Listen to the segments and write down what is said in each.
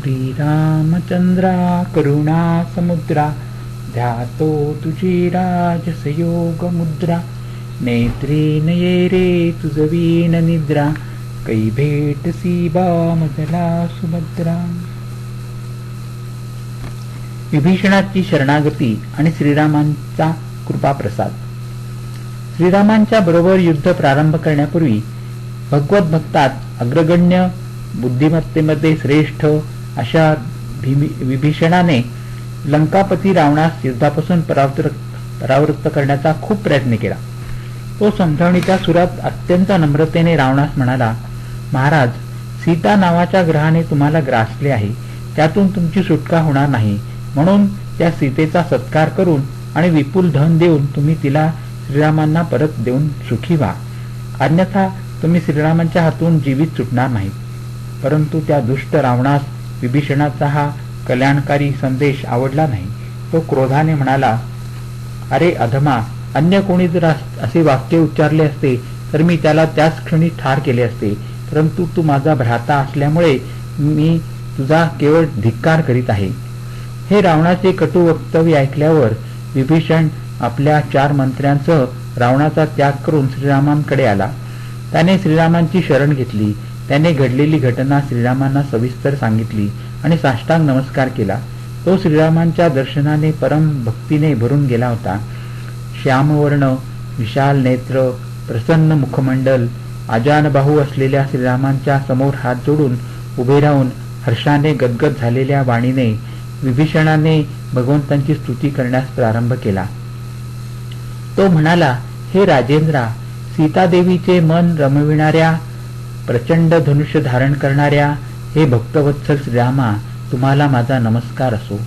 श्रीरामचंद्रा करुणा समुद्रा, ध्यातो तुझी राजस योग मुद्रा, नेत्री नये रे तुझवीन निद्रा, कै भेटसी बामजला सुभद्रा. विभीषणाची शरणागती आणि श्रीरामांचा कृपाप्रसाद. श्रीरामांच्या बरोबर युद्ध प्रारंभ करण्यापूर्वी भगवत भक्तात अग्रगण्य, बुद्धिमत्तेमध्ये श्रेष्ठ अशा विभीषणाने लंकापती रावणास युद्धापासून परावृत्त करण्याचा खूप प्रयत्न केला. तो समजावणीच्या सुरात अत्यंत नम्रतेने रावणास म्हणाला, महाराज, सीता नावाच्या ग्रहाने तुम्हाला ग्रासले आहे, त्यातून तुमची सुटका होणार नाही. म्हणून त्या सीतेचा सत्कार करून आणि विपुल धन देऊन तुम्ही तिला श्रीरामांना परत देऊन सुखी व्हा. अन्यथा तुम्ही श्रीरामांच्या हातून जीवित सुटणार नाही. परंतु त्या दुष्ट रावणास विभीषणाचा हा कल्याणकारी संदेश आवडला नाही. तो क्रोधाने म्हणाला, अरे अधमा, अन्य कोणी जर असे वाक्य उच्चारले असते तर मी त्याला त्याच क्षणी ठार केले असते. परंतु तू माझा भ्राता असल्यामुळे मी तुझा केवळ धिक्कार करीत आहे. हे रावणाचे कटू वक्तव्य ऐकल्यावर विभीषण आपल्या 4 मंत्र्यांसह रावणाचा त्याग करून श्रीरामांकडे आला. त्याने श्रीरामांची शरण घेतली. त्याने घडलेली घटना श्रीरामांना सविस्तर सांगितली आणि साष्टांग नमस्कार केला. तो श्रीरामांच्या दर्शनाने परम भक्तीने भरून गेला होता. श्यामवर्ण, विशाल नेत्र, प्रसन्न मुखमंडल, आजानबाहू असलेल्या श्रीरामांच्या समोर हात जोडून उभे राहून हर्षाने गदगद झालेल्या वाणीने विभीषणाने भगवंतांची स्तुती करण्यास प्रारंभ केला. तो म्हणाला, हे राजेंद्रा, सीतादेवीचे मन रमविणाऱ्या, प्रचंड धनुष्य धारण करणाऱ्या हे भक्तवत्सल श्रीरामा, तुम्हाला माझा नमस्कार असो.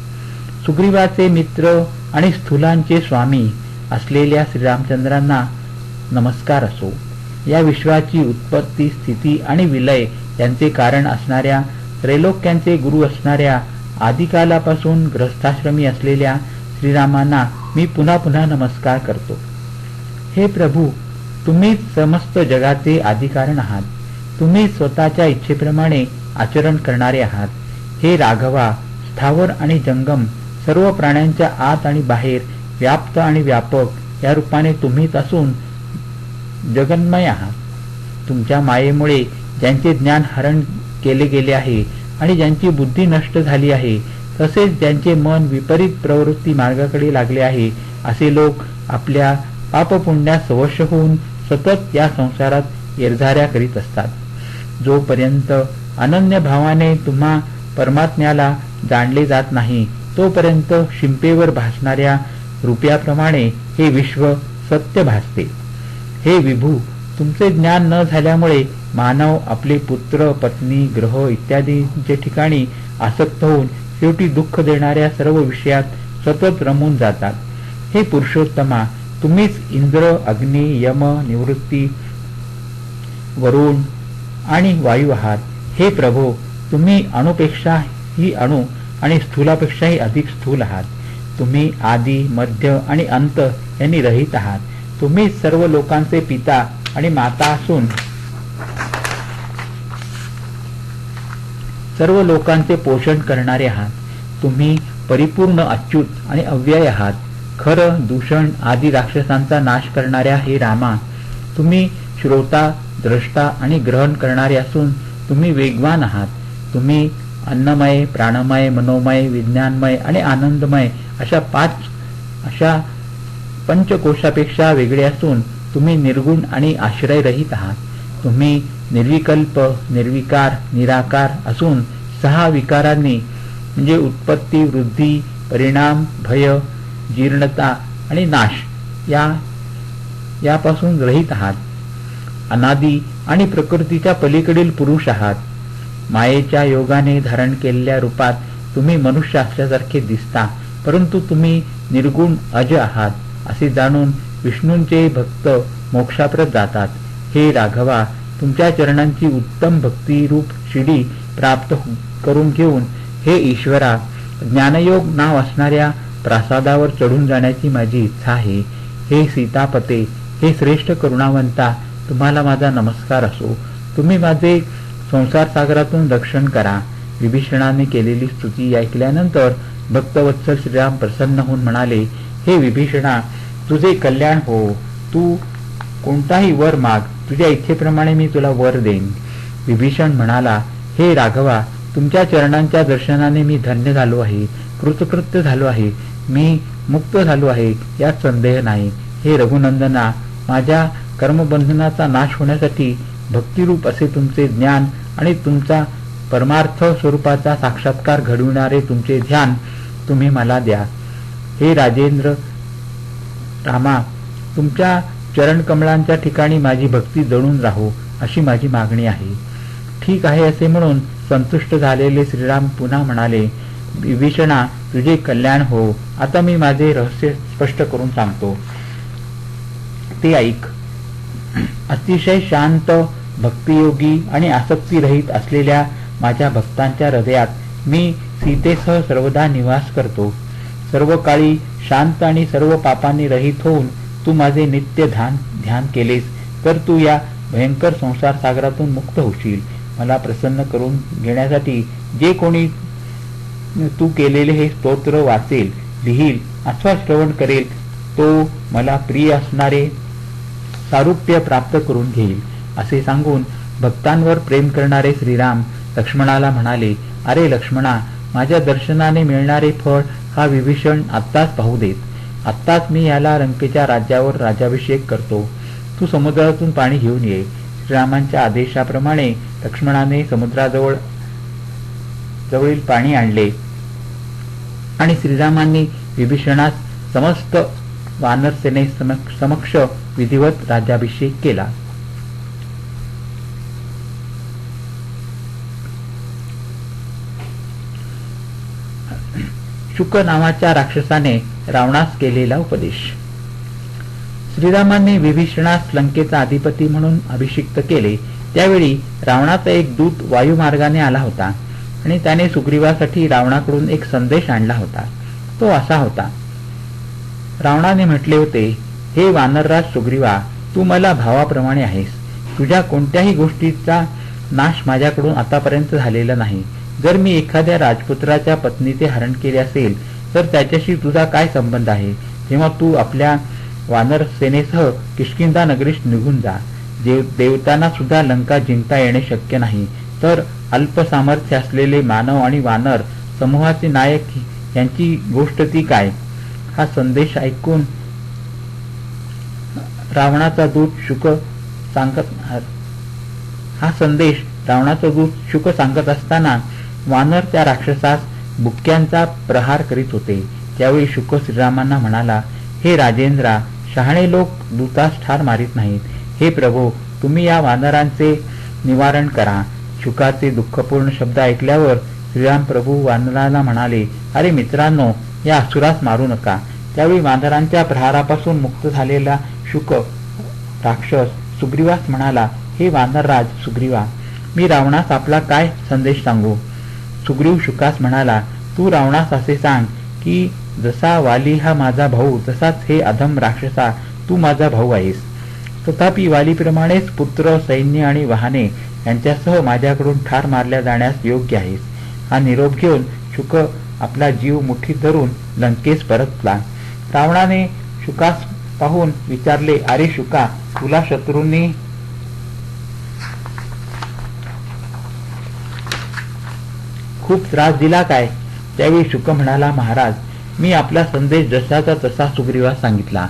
सुग्रीवाचे मित्र आणि स्थूलांचे स्वामी असलेल्या श्रीरामचंद्रांना नमस्कार असो. या विश्वाची उत्पत्ती, स्थिती आणि विलय यांचे कारण असणाऱ्या, त्रैलोक्यांचे गुरु असणाऱ्या, आदिकालापासून ग्रस्थाश्रमी असलेल्या श्रीरामांना मी पुन्हा पुन्हा नमस्कार करतो. हे प्रभू, तुम्हीच समस्त जगाचे आदिकारण आहात. तुम्ही स्वतःच्या इच्छेप्रमाणे आचरण करणारे आहात. हे राघवा, स्थावर आणि जंगम सर्व प्राण्यांच्या आत आणि बाहेर व्याप्त आणि व्यापक या रूपाने तुम्हीच असून जगन्मय आहात. तुमच्या मायेमुळे ज्यांचे ज्ञान हरण केले गेले आहे आणि ज्यांची बुद्धी नष्ट झाली आहे, तसेच ज्यांचे मन विपरीत प्रवृत्ती मार्गाकडे लागले आहे, असे लोक आपल्या पापपुण्यास वश होऊन सतत या संसारात येरझाऱ्या करीत असतात. जोपर्यंत अनन्य भावाने तुम्हा परमात्म्याला जाणले जात नाही, तोपर्यंत शिंपेवर भासणाऱ्या रुपयाप्रमाणे हे विश्व सत्य भासते. हे विभू, तुमचे ज्ञान न झाल्यामुळे मानव आपले पुत्र, पत्नी, ग्रह इत्यादींचे ठिकाणी आसक्त होऊन शेवटी दुःख देणाऱ्या सर्व विषयात सतत रमून जातात. हे पुरुषोत्तमा, तुम्हीच इंद्र, अग्नी, यम, निवृत्ती, वरुण आणि वायू आहात. हे प्रभो, तुम्ही अणुपेक्षाही अणु आणि स्थूलापेक्षाही अधिक स्थूल आहात. तुम्ही आदी, मध्य आणि अंत यांनी रहित आहात. तुम्ही सर्व लोकांचे पिता आणि माता असून सर्व लोकांचे पोषण करणारे आहात. तुम्ही परिपूर्ण, अच्युत आणि अव्यय आहात. खर, दूषण आदी राक्षसांचा नाश करणाऱ्या हे रामा, तुम्ही श्रोता, द्रष्टा आणि ग्रहण करणारे असून तुम्ही वेगवान आहात. तुम्ही अन्नमय, प्राणमय, मनोमय, विज्ञानमय आणि आनंदमय अशा पंचकोशापेक्षा वेगळे असून तुम्ही निर्गुण आणि आश्रय रहित आहात. तुम्ही निर्विकल्प, निर्विकार, निराकार असून 6 विकारांनी म्हणजे उत्पत्ती, वृद्धी, परिणाम, भय, जीर्णता आणि नाश यापासून रहित आहात. अनादी आणि प्रकृतीच्या पलीकडील पुरुष आहात. मायेच्या योगाने धारण केलेल्या रूपात तुम्ही मनुष्य असल्यासारखे दिसता, परंतु तुम्ही निर्गुण अज आहात असे जाणून विष्णूंचे भक्त मोक्षाप्रत जातात. हे राघवा, तुमच्या चरणांची उत्तम भक्तिरूप शिडी प्राप्त करून घेऊन हे ईश्वरा, ज्ञानयोग नाव असणाऱ्या प्रासादावर चढून जाण्याची माझी इच्छा आहे. हे सीतापते, हे श्रेष्ठ करुणावंता, तुम्हाला माझा नमस्कार असो. तुम्ही माझे संसार सागरातून रक्षण करा. विभीषणाने केलेली स्तुती ऐकल्यानंतर भक्तवत्सल श्रीराम प्रसन्न होऊन म्हणाले, हे विभीषणा, तुझे कल्याण हो. तू कोणताही वर माग, तुझ्या इच्छेप्रमाणे मी तुला वर देईन. विभीषण म्हणाला, हे राघवा, तुमच्या चरणांच्या दर्शनाने मी धन्य झालो आहे, कृतकृत्य झालो आहे, मी मुक्त झालो आहे, यात संदेह नाही. हे रघुनंदना, माझ्या कर्मबंधनाचा नाश होण्यासाठी भक्तिरूप असे तुमचे ज्ञान आणि तुमचा परमार्थ स्वरूपाचा साक्षात्कार घडविणारे तुमचे ध्यान तुम्ही मला द्या. हे राजेंद्र रामा, तुमच्या चरणकमळांच्या ठिकाणी माझी भक्ती जळून राहो अशी माझी मागणी आहे. ठीक आहे असे म्हणून संतुष्ट झालेले श्रीराम पुन्हा म्हणाले, विभीषणा, तुझे कल्याण हो. आता मी माझे रहस्य स्पष्ट करून सांगतो, ते ऐक. अतिशय शांत, भक्तियोगी आणि आसक्तीरहित असलेल्या माझ्या भक्तांच्या हृदयात मी सीतेसह सर्वदा निवास करतो. सर्व काळी शांत आणि सर्व पापांनी रहित होऊन तू माझे नित्य ध्यान केलेस तर तू या भयंकर संसार सागरातून मुक्त होशील. मला प्रसन्न करून घेण्यासाठी जे कोणी तू केलेले हे स्तोत्र वाचेल, लिहील अथवा श्रवण करेल तो मला प्रिय असणारे सारूप्य प्राप्त करून घेईल. असे सांगून भक्तांवर प्रेम करणारे श्रीराम लक्ष्मणाला म्हणाले, अरे लक्ष्मणा, माझ्या दर्शनाने मिळणारे फळ हा विभीषण आत्ताच पाहू देत. आत्ताच मी याला लंकेच्या राज्यावर राज्याभिषेक करतो. तू समुद्रातून पाणी घेऊन ये. श्रीरामांच्या आदेशाप्रमाणे लक्ष्मणाने जवळील पाणी आणले आणि श्रीरामांनी विभीषणास समस्त वानर सेने समक्ष विधिवत राज्याभिषेक केला. शुक नावाच्या राक्षसाने रावणास केलेला उपदेश. श्रीरामांनी विभीषणास लंकेचा अधिपती म्हणून अभिषिक्त केले. त्यावेळी रावणाचा एक दूत वायुमार्गाने आला होता आणि त्याने सुग्रीवासाठी रावणाकडून एक संदेश आणला होता. तो असा होता. रावणाने म्हटले होते, हे वानरराज सुग्रीवा, तू मला भावाप्रमाणे आहेस. तुझ्या कोणत्याही गोष्टीचा नाश माझ्याकडून आतापर्यंत झालेला नाही. जर मी एखाद्या राजपुत्राच्या पत्नीचे हरण केले असेल तर त्याच्याशी तुझा काय संबंध आहे? तेव्हा तू आपल्या वानर सेनेसह किष्किंधा नगरीस निघून जा. देवतांना सुद्धा लंका जिंकता येणे शक्य नाही, तर अल्प सामर्थ्य असलेले मानव आणि वानर समूहाचे नायक यांची गोष्ट ती काय? हा संदेश ऐकून रावणाचा दूत शुक सांगत असताना वानर त्या राक्षसास बुक्क्यांचा प्रहार करीत होते. त्यावेळी शुक श्रीरामांना म्हणाला, हे राजेंद्रा, शहाणे लोक दूतास ठार मारित नाहीत. हे प्रभो, तुम्ही या वानरांचे निवारण करा. शुकाचे दुःखपूर्ण शब्द ऐकल्यावर श्रीराम प्रभू वानरांना म्हणाले, अरे मित्रांनो, या असुरास मारू नका. त्यावेळी वानरांच्या प्रहारापासून मुक्त झालेला शुक राक्षस सुग्रीवास म्हणाला, हे वानरराज सुग्रीवा, मी रावणास आपला काय संदेश सांगू? सुग्रीव शुकास म्हणाला, तू रावणास असे सांग की जसा वाली हा माझा भाऊ तसाच हे अधम राक्षसा तू माझा भाऊ आहेस. तथापि वालीप्रमाणेच पुत्र, सैन्य आणि वाहने यांच्यासह माझ्याकडून ठार मारल्या जाण्यास योग्य आहेस. हा निरोप घेऊन शुक आपला जीव मुठीत धरून लंकेस परतला. रावणाने शुकास पाहून विचारले, अरे शुका, तुला शत्रूंनी खूप त्रास दिला काय? त्यावेळी शुक म्हणाला, महाराज, मी आपला संदेश जसाचा तसा सुग्रीवास सांगितला.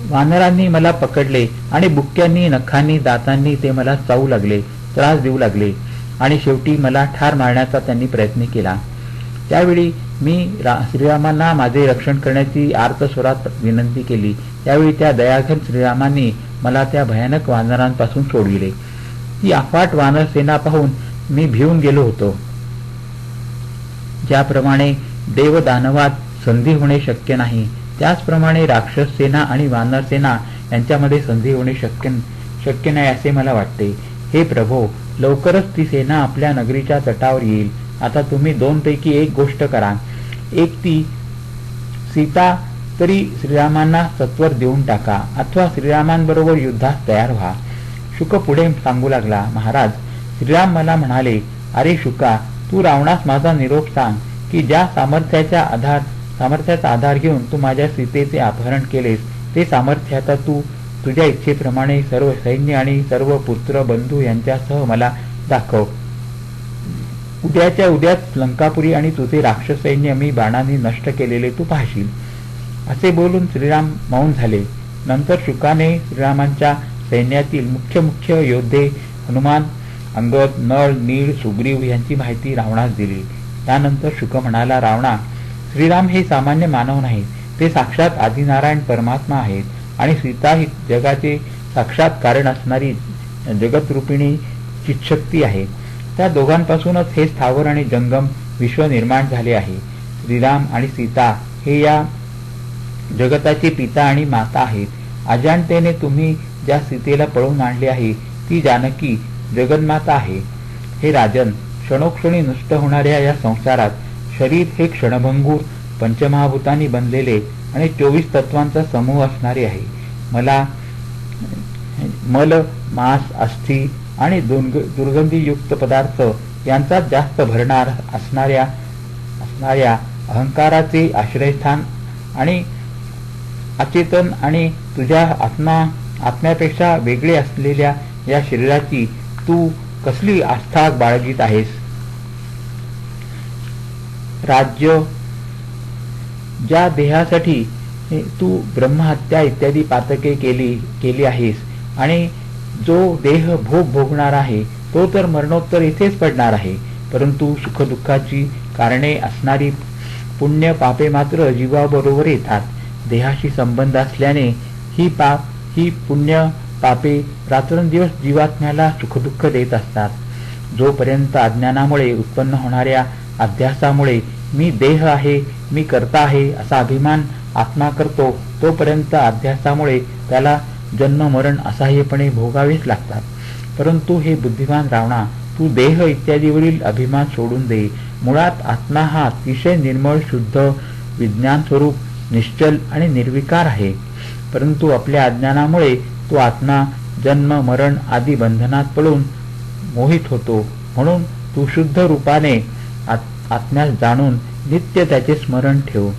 वानरांनी मला पकडले आणि बुक्क्यांनी, नखांनी, दातांनी ते मला चावू लागले, त्रास देऊ लागले आणि शेवटी मला ठार मारण्याचा त्यांनी प्रयत्न केला. त्यावेळी मी श्रीरामांना माझे रक्षण करण्याची आर्त स्वरात विनंती केली. त्यावेळी त्या दयाघन श्रीरामांनी मला त्या भयानक वानरांपासून सोडविले. ती अफाट वानर सेना पाहून मी भिवून गेलो होतो. ज्याप्रमाणे देवदानवात संधी होणे शक्य नाही, त्याचप्रमाणे राक्षस सेना आणि वानर सेना यांच्यामध्ये संधी होणे शक्य नाही असे मला वाटते. हे प्रभो, लवकरच ती सेना आपल्या नगरीच्या तटावर येईल. आता तुम्ही दोनपैकी एक गोष्ट करा. एक ती सीता तरी श्रीरामांना सत्वर देऊन टाका अथवा श्रीरामांबरोबर युद्धास तयार व्हा. शुक पुढे सांगू लागला, महाराज, श्रीराम मला म्हणाले, अरे शुका, तू रावणास माझा निरोप सांग की ज्या सामर्थ्याचा आधार घेऊन तू माझ्या सीतेचे अपहरण केलेस, ते सामर्थ्य आता तू तुझ्या इच्छेप्रमाणे सर्व सैन्य आणि सर्व पुत्र बंधू यांच्यासह मला दाखव. उद्याच्या उद्याच लंकापुरी आणि तुझे राक्षस सैन्य मी बाणांनी नष्ट केलेले तू पाहशील. असे बोलून श्रीराम मौन झाले. नंतर शुकाने श्रीरामांच्या सैन्यातील मुख्य योद्धे हनुमान, अंगद, नळ, नीळ, सुग्रीव यांची माहिती रावणास दिली. त्यानंतर शुक म्हणाला, रावणा, श्रीराम हे सामान्य मानव नाहीत, ते साक्षात आदिनारायण परमात्मा आहेत आणि सीता ही जगाचे साक्षात कारण असणारी जगतरूपिणी चितशक्ती आहे. त्या दोघांपासूनच हे स्थावर आणि जंगम विश्व निर्माण झाले आहे. श्रीराम आणि सीता हे या जगताचे पिता आणि माता आहेत. अजाणतेने तुम्ही ज्या सीतेला पळवून आणले आहे ती जानकी जगन्माता आहे. हे राजन, क्षणोक्षणी नष्ट होणाऱ्या या संसारात शरीर हे क्षणभंगूर पंचमहाभूतांनी बनलेले आणि 24 तत्वांचा समूह असणारे आहे. मला मल, मांस, अस्थि आणि दुर्गंधीयुक्त पदार्थ यांचा जास्त भरणार असणाऱ्या अहंकाराचे आश्रयस्थान आणि अचेतन आणि तुझ्या आत्म्यापेक्षा वेगळे असलेल्या या शरीराची तू कसली आस्था बाळगीत आहेस. राज्य, ज्या देहासाठी तू ब्रह्महत्या इत्यादी पातके केली आहेस आणि जो देह भोग भोगणार आहे तो तर मरणोत्तर इथेच पडणार आहे. परंतु सुखदुःखाची कारणे असणारी पुण्य पापे मात्र जीवाबरोबर येतात. देहाशी संबंध असल्याने ही पुण्य पापे रात्रंदिवस जीवात्म्याला सुखदुःख देत असतात. जोपर्यंत अज्ञानामुळे उत्पन्न होणाऱ्या अध्यासामुळे मी देह आहे, मी कर्ता आहे असा अभिमान आत्मा करतो, तोपर्यंत अध्यासामुळे त्याला जन्म मरण असहाय्यपणे भोगावेच लागतात. परंतु हे बुद्धिमान रावणा, तू देह इत्यादीवरील अभिमान सोडून दे. मुळात आत्मा हा अतिशय निर्मळ, शुद्ध, विज्ञान स्वरूप, निश्चल आणि निर्विकार आहे. परंतु आपल्या अज्ञानामुळे तो आत्मा जन्म मरण आदी बंधनात पडून मोहित होतो. म्हणून तू शुद्ध रूपाने आत्म्यास जाणून नित्य त्याचे स्मरण ठेव.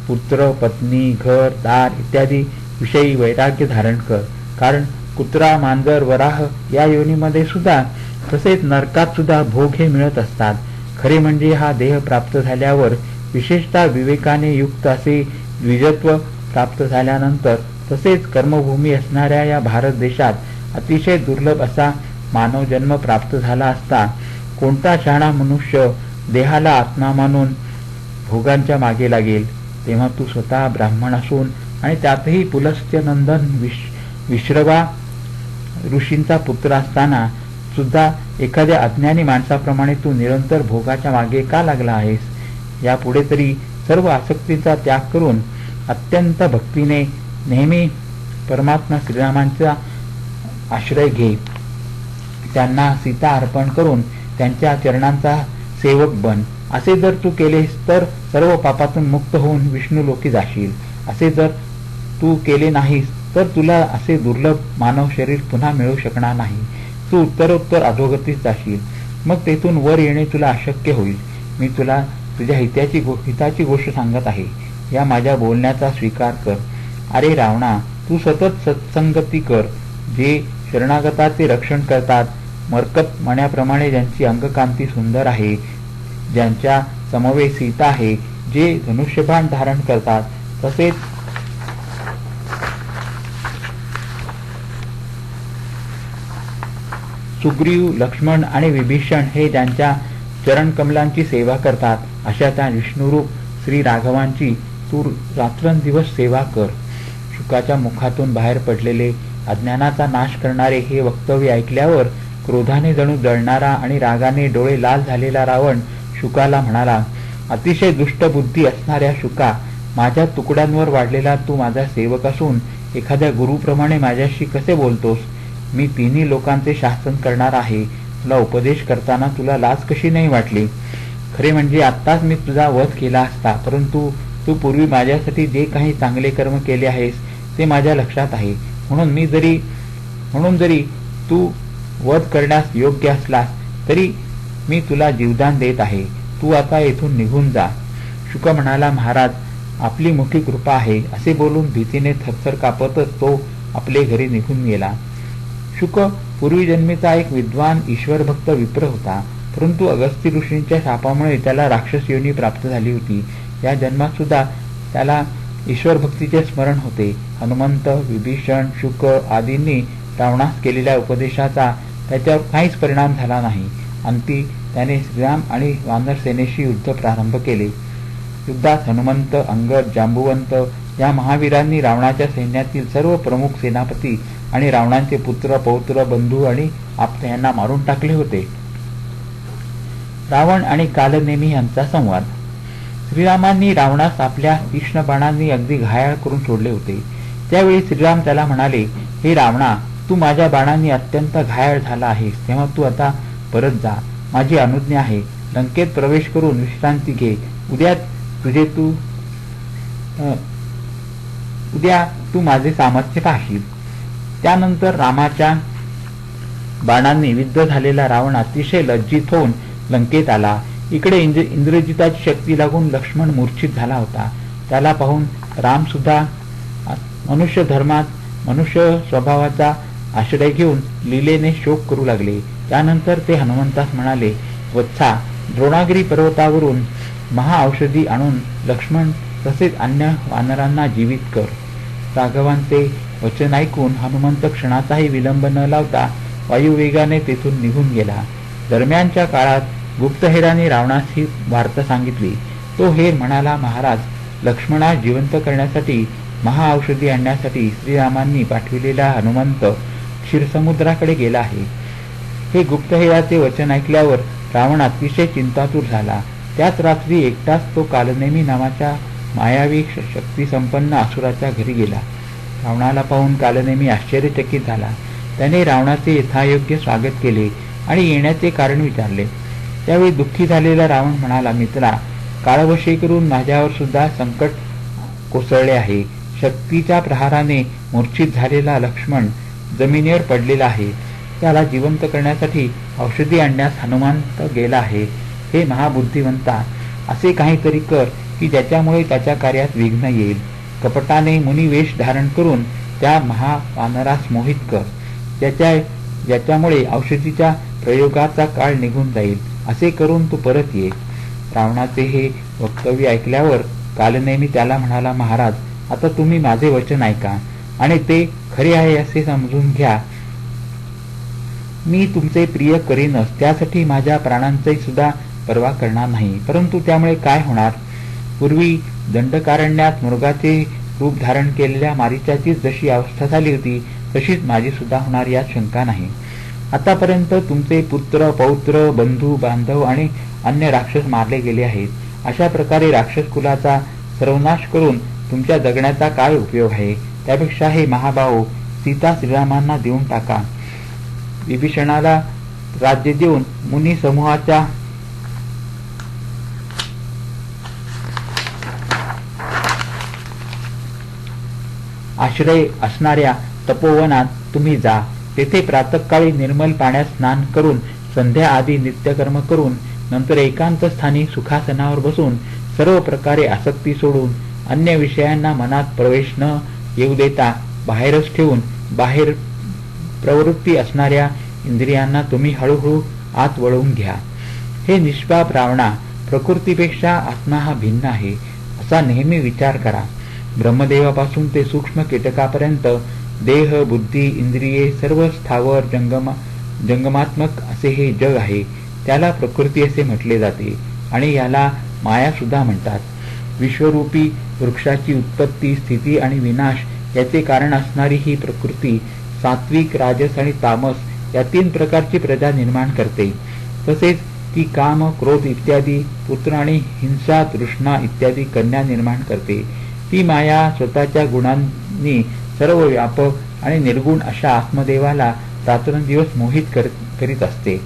पुत्र, पत्नी, घर, दार इत्यादी विषयी वैराग्य धारण कर. कारण कुत्रा, मांजर, वराह या योनीमध्ये सुद्धा तसेच नरकात सुद्धा भोग हे मिळत असतात. खरे म्हणजे हा देह प्राप्त झाल्यावर, विशेषतः विवेकाने युक्त असे द्विजत्व प्राप्त झाल्यानंतर, तसेच कर्मभूमी असणाऱ्या या भारत देशात अतिशय दुर्लभ असा मानव जन्म प्राप्त झाला असता कोणता शहाणा मनुष्य देहाला आत्मा मानून भोगांच्या मागे लागेल. तेव्हा तू स्वतः ब्राह्मण असून आणि त्यातही पुलस्त्य नंदन विश्रवा ऋषींचा पुत्र असताना सुद्धा एखाद्या अज्ञानी माणसाप्रमाणे तू निरंतर भोगाच्या मागे का लागला आहेस. यापुढे तरी सर्व आसक्तीचा त्याग करून अत्यंत भक्तीने नेहमी परमात्मा श्रीरामांचा आश्रय घे. त्यांना सीता अर्पण करून त्यांच्या चरणांचा सेवक बन. असे जर तू केलेस तर सर्व पापातून मुक्त होऊन विष्णू लोकी जाशील. असे जर तू केले नाहीस तर तुला असे दुर्लभ मानव शरीर पुन्हा मिळू शकणार नाही. तू उत्तरोत्तर अधोगतीस जाशील. मग तेथून वर येणे तुला अशक्य होईल. मी तुला तुझ्या हिताची गोष्ट सांगत आहे. या माझ्या बोलण्याचा स्वीकार कर. अरे रावणा, तू सतत सत्संगती कर. जे शरणागताचे रक्षण करतात, मरकत मण्याप्रमाणे ज्यांची अंगकांती सुंदर आहे, ज्यांच्या समवेत सीता आहे, जे धनुष्यबाण धारण करतात, तसेच सुग्रीव, लक्ष्मण आणि विभीषण हे ज्यांच्या चरणकमलांची सेवा करतात, अशा त्या विष्णुरूप श्री राघवांची तू रात्रंदिवस सेवा कर. शुकाच्या मुखातून बाहेर पडलेले अज्ञानाचा नाश करणारे हे वक्तव्य ऐकल्यावर क्रोधाने जणू जळणारा आणि रागाने डोळे लाल झालेला रावण शुकाला म्हणाला, अतिशय दुष्ट बुद्धी असणाऱ्या शुका, माझ्या तुकड्यांवर वाढलेला तू माझा सेवक असून एखाद्या गुरुप्रमाणे माझ्याशी कसे बोलतोस. मी तिन्ही लोकांचे शासन करणार आहे. तुला उपदेश करताना तुला लाज कशी नाही वाटली. खरे म्हणजे आत्ताच मी तुझा वध केला असता, परंतु तू पूर्वी माझ्यासाठी जे काही चांगले कर्म केले आहेस ते माझ्या लक्षात आहे. म्हणून जरी तू वध करण्यास योग्य असलास तरी मी तुला जीवदान देत आहे, तू आता येथून निघून जा. शुक म्हणाला, महाराज, आपली मोठी कृपा आहे. असे बोलून भीतीने थरथर कापतच तो आपले घरी निघून गेला. शुक पूर्वीजन्मीचा एक विद्वान ईश्वरभक्त विप्र होता, परंतु अगस्त्य ऋषींच्या शापामुळे त्याला राक्षस योनी प्राप्त झाली होती. या जन्मात सुद्धा त्याला ईश्वर भक्तीचे स्मरण होते. हनुमंत, विभीषण, शुक आदींनी रावणास केलेल्या उपदेशाचा त्याच्यावर काहीच परिणाम झाला नाही. अंती त्याने श्रीराम आणि वानर सेनेशी युद्ध प्रारंभ केले. युद्धात हनुमंत, अंगद, जांबुवंत या महावीरांनी रावणाच्या सैन्यातील सर्व प्रमुख सेनापती आणि रावणाचे पुत्र, पौत्र, बंधू आणि आप्त यांना मारून टाकले होते. रावण आणि कालनेमी यांचा संवाद. श्रीरामांनी रावणास आपल्या तीक्ष्ण बाणांनी अगदी घायाळ करून सोडले होते. त्यावेळी श्रीराम त्याला म्हणाले, हे रावणा, तू माझ्या बाणांनी अत्यंत घायाळ झाला आहेस, तेव्हा तू आता परत जा. माझी अनुज्ञा आहे. लंकेत प्रवेश करून विश्रांती घे. उद्या तू माझे सामर्थ्य पाहशील. त्यानंतर रामाच्या बाणांनी विद्ध झालेला रावण अतिशय लज्जित होऊन लंकेत आला. इकडे इंद्रजिताची शक्ती लागून लक्ष्मण मूर्छित झाला होता. त्याला पाहून राम सुद्धा मनुष्य धर्मात, मनुष्य स्वभावाचा आश्रय घेऊन लीलेने शोक करू लागले. त्यानंतर ते हनुमंतास म्हणाले, वत्सा, द्रोणागिरी पर्वतावरून महाऔषधी आणून लक्ष्मण तसेच अन्य वानरांना जीवित कर. राघवांचे वचन ऐकून हनुमंत क्षणाचाही विलंब न लावता वायुवेगाने तेथून निघून गेला. दरम्यानच्या काळात गुप्तहेराने रावणास ही वार्ता सांगितली. तो हेर म्हणाला, महाराज, लक्ष्मणास जिवंत करण्यासाठी महाऔषधी आणण्यासाठी श्रीरामांनी पाठविलेला हनुमंत क्षीरसमुद्राकडे गेला आहे. हे गुप्तहेराचे वचन ऐकल्यावर रावण अतिशय चिंतातूर झाला. त्याच रात्री एकटाच तो कालनेमी नावाच्या मायावी शक्तिसंपन्न असुराच्या घरी गेला. रावणाला पाहून कालनेमी आश्चर्यचकित झाला. त्याने रावणाचे यथायोग्य स्वागत केले आणि येण्याचे कारण विचारले. त्यावेळी दुःखी झालेला रावण म्हणाला, मित्रा, काळवशी करून माझ्यावर सुद्धा संकट कोसळले आहे. शक्तीच्या प्रहाराने मूर्छित झालेला लक्ष्मण जमिनीवर पडलेला आहे. त्याला जिवंत करण्यासाठी औषधी आणण्यास हनुमंत गेला आहे. हे महाबुद्धिवंता, असे काहीतरी कर की ज्याच्यामुळे त्याच्या कार्यात विघ्न येईल. कपटाने मुनिवेश धारण करून त्या महावानरास मोहित कर, ज्याच्यामुळे औषधीच्या प्रयोगाचा काळ निघून जाईल. असे करून तू परत ये. रावणाचे हे वक्तव्य ऐकल्यावर कालनेमी त्याला म्हणाला, महाराज, आता तुम्ही माझे वचन ऐका आणि ते खरे आहे असे समजून घ्या. मी तुमचे प्रिय करीनच, त्यासाठी माझ्या प्राणांची सुद्धा पर्वा करणार नाही. परंतु त्यामुळे काय होणार? पूर्वी दंडकारण्यात मृगाचे रूप धारण केलेल्या मारीचाची जशी अवस्था झाली होती तशीच माझी सुद्धा होणार यात शंका नाही. आतापर्यंत तुमचे पुत्र, पौत्र, बंधू, बांधव आणि अन्य राक्षस मारले गेले आहेत. अशा प्रकारे राक्षस कुलाचा सर्वनाश करून तुमच्या जगण्याचा काय उपयोग आहे? त्यापेक्षा हे महाभाऊ, सीता श्रीरामांना देऊन टाका. विभीषणाला राज्य देऊन मुनी समूहाच्या आश्रय असणाऱ्या तपोवनात तुम्ही जा. तेथे प्रातःकाळी निर्मल पाण्यात स्नान करून संध्या आदी नित्यकर्म करून नंतर एकांत स्थानी सुखासनावर बसून सर्व प्रकारे आसक्ती सोडून अन्य विषयांना मनात प्रवेश न येऊ देता बाहेरच ठेवून बाहेर प्रवृत्ती असणाऱ्या इंद्रियांना तुम्ही हळूहळू आत वळवून घ्या. हे निष्पाप रावणा, प्रकृतीपेक्षा आत्मा हा भिन्न आहे असा नेहमी विचार करा. ब्रह्मदेवापासून ते सूक्ष्म कीटकापर्यंत देह, बुद्धी, इंद्रिये सर्व स्थावर जंगमात्मक असे हे जग आहे. त्याला प्रकृती असे म्हटले जाते आणि याला माया सुद्धा म्हणतात. विश्वरूपी वृक्षाची उत्पत्ती, स्थिती आणि विनाश याचे कारण असणारी ही प्रकृती सात्विक, राजस आणि तामस या 3 प्रकारची प्रजा निर्माण करते. तसेच ती काम, क्रोध इत्यादी पुत्र आणि हिंसा, तृष्णा इत्यादी कन्या निर्माण करते. ती माया स्वतःच्या गुणांनी सर्व व्यापक आणि निर्गुण अशा आत्मदेवाला रात्रंदिवस मोहित करीत असते.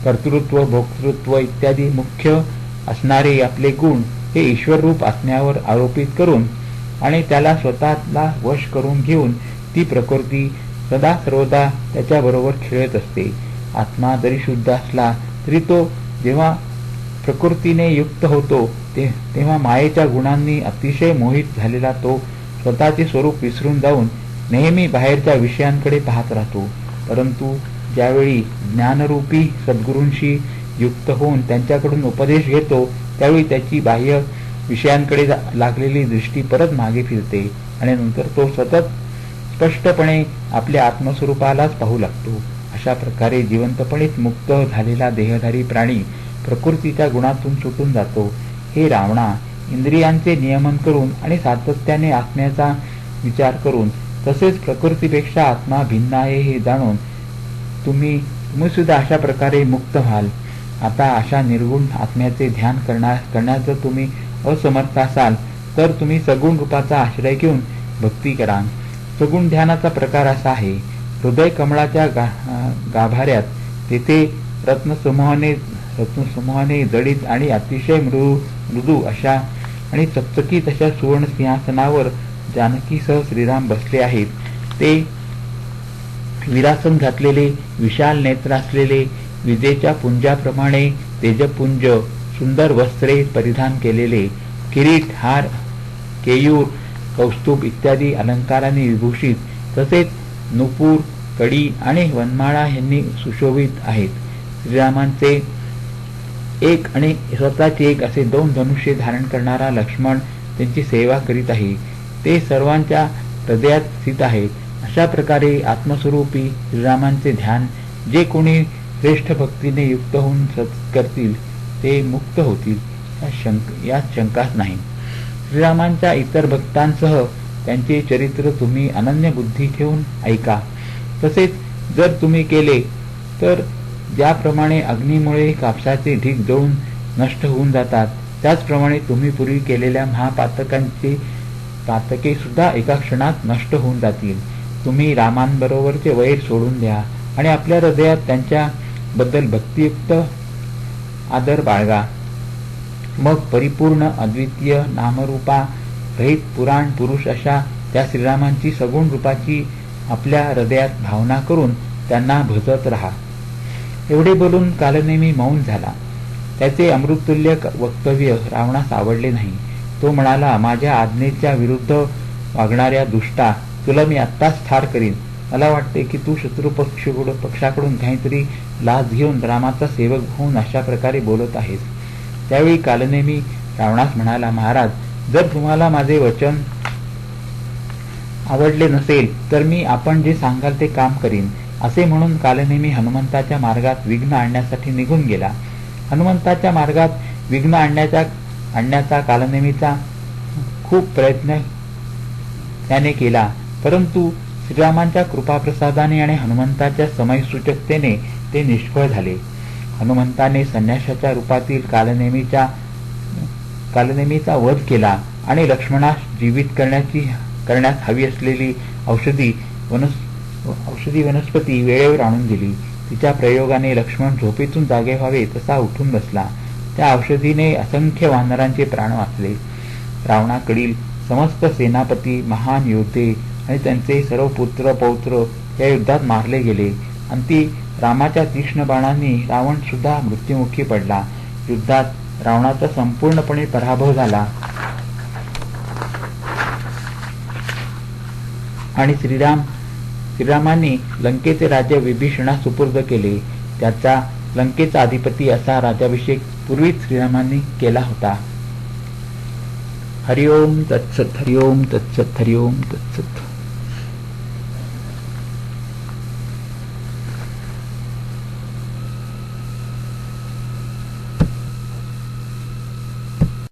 कर्तृत्व, भोक्तृत्व इत्यादी मुख्य असणारे आपले गुण हे ईश्वररूप असण्यावर आरोपित करून आणि त्याला स्वतःला वश करून घेऊन ती प्रकृती सदा सर्वदा त्याच्याबरोबर खेळत असते. आत्मा जरी शुद्ध असला तरी तो जेव्हा प्रकृतीने युक्त होतो तेव्हा मायेच्या गुणांनी अतिशय मोहित झालेला तो स्वतःचे स्वरूप विसरून जाऊन नेहमी बाहेरच्या विषयांकडे पाहत राहतो. परंतु ज्यावेळी ज्ञानरूपी सद्गुरूंशी युक्त होऊन त्यांच्याकडून उपदेश घेतो त्यावेळी त्याची बाह्य विषयांकडे लागलेली दृष्टी परत मागे फिरते आणि नंतर तो सतत स्पष्टपणे आपल्या आत्मस्वरूपालाच पाहू लागतो. अशा प्रकारे जिवंतपणेच मुक्त झालेला देहधारी प्राणी प्रकृतीच्या गुणातून सुटून जातो. हे रावणा, इंद्रियांचे नियमन करून आणि सातत्याने आत्म्याचा विचार करून तसेच प्रकृतीपेक्षा आत्मा भिन्न आहे हे जाणून तुम्ही सुद्धा अशा प्रकारे मुक्त व्हाल. आता अशा निर्गुण आत्म्याचे ध्यान करण्यात जर तुम्ही असमर्थ असाल तर तुम्ही सगुण रूपाचा आश्रय घेऊन भक्ती करा. सगुण ध्यानाचा प्रकार असा आहे. हृदय कमळाच्या गाभाऱ्यात तेथे रत्नसमूहाने जडित आणि अतिशय मृदू अशा आणि चकचकीत अशा सुवर्ण सिंहासनावर जानकीसह श्रीराम बसले आहेत. ते विरासन घातलेले, विशाल नेत्र असलेले, विजेच्या पुंजाप्रमाणे तेजपुंज, सुंदर वस्त्रे परिधान केलेले, किरीट, हार, केयूर, कौस्तुभ इत्यादी अलंकारांनी विभूषित, तसेच नुपूर, कडी आणि वनमाळा यांनी सुशोभित आहेत. श्रीरामांचे एक आणि स्वतःचे एक असे 2 धनुष्य धारण करणारा लक्ष्मण त्यांची सेवा करीत आहे. ते सर्वांच्या हृदयात स्थित आहेत. अशा प्रकारे आत्मस्वरूपी श्रीरामांचे ध्यान जे कोणी श्रेष्ठ भक्तीने युक्त होऊन करतील ते मुक्त होतील, यात शंकाच नाही. श्रीरामांच्या इतर भक्तांसह त्यांचे चरित्र तुम्ही अनन्य बुद्धी ठेवून ऐका. तसेच जर तुम्ही केले तर ज्याप्रमाणे अग्नीमुळे कापसाचे ढीग जळून नष्ट होऊन जातात त्याचप्रमाणे तुम्ही पूर्वी केलेल्या पातके सुद्धा एका क्षणात नष्ट होऊन जातील. तुम्ही रामांबरोबरचे वैर सोडून द्या आणि आपल्या हृदयात त्यांच्या बद्दल भक्तियुक्त आदर बाळगा. मग परिपूर्ण अद्वितीय नामरूपा रहित पुराण पुरुष अशा त्या श्रीरामांची सगुण रूपाची आपल्या हृदयात भावना करून त्यांना भजत राहा. एवढे बोलून कालनेमी मौन झाला. त्याचे अमृततुल्य वक्तव्य रावणास आवडले नाही. तो म्हणाला, माझ्या आज्ञेच्या विरुद्ध वागणाऱ्या दुष्टा, तुला मी आत्ताच ठार करीन. मला वाटते की तू शत्रू पक्षाकडून काहीतरी लाच घेऊन रामाचा सेवक होऊन अशा प्रकारे बोलत आहेस. त्यावेळी कालनेमी रावणास म्हणाला, महाराज, जर तुम्हाला माझे वचन आवडले नसेल तर मी आपण जे सांगाल ते काम करीन. असे म्हणून कालनेमी हनुमंताच्या मार्गात विघ्न आणण्यासाठी निघून गेला. हनुमंताच्या मार्गात विघ्न आणण्याचा कालनेमीचा खूप प्रयत्न त्याने केला, परंतु श्रीरामांच्या कृपाप्रसादाने आणि हनुमंताच्या समयसूचकतेने ते निष्फळ झाले. हनुमंताने संन्याशाच्या रूपातील कालनेमीचा वध केला आणि लक्ष्मणास जीवित करण्यास हवी असलेली औषधी वनस्पती वेळेवर आणून दिली. तिच्या प्रयोगाने लक्ष्मण झोपेतून जागे व्हावे तसा उठून बसला. त्या औषधीने असंख्य वानरांचे प्राण वाचले. रावणाकडील समस्त सेनापती, महान योद्धे आणि त्यांचे सर्व पुत्र पौत्र या युद्धात मारले गेले. अंती रामाच्या तीक्ष्ण बाणांनी रावण सुद्धा मृत्युमुखी पडला. युद्धात रावणाचा संपूर्णपणे पराभव झाला आणि श्रीरामांनी लंकेचे राज्य विभीषणास सुपूर्द केले. त्याचा लंकेचा अधिपती असा राज्याभिषेक पूर्वीच श्रीरामांनी केला होता. हरिओम तत्सत, हरिओम तत्सत, हरिओम तत्सत.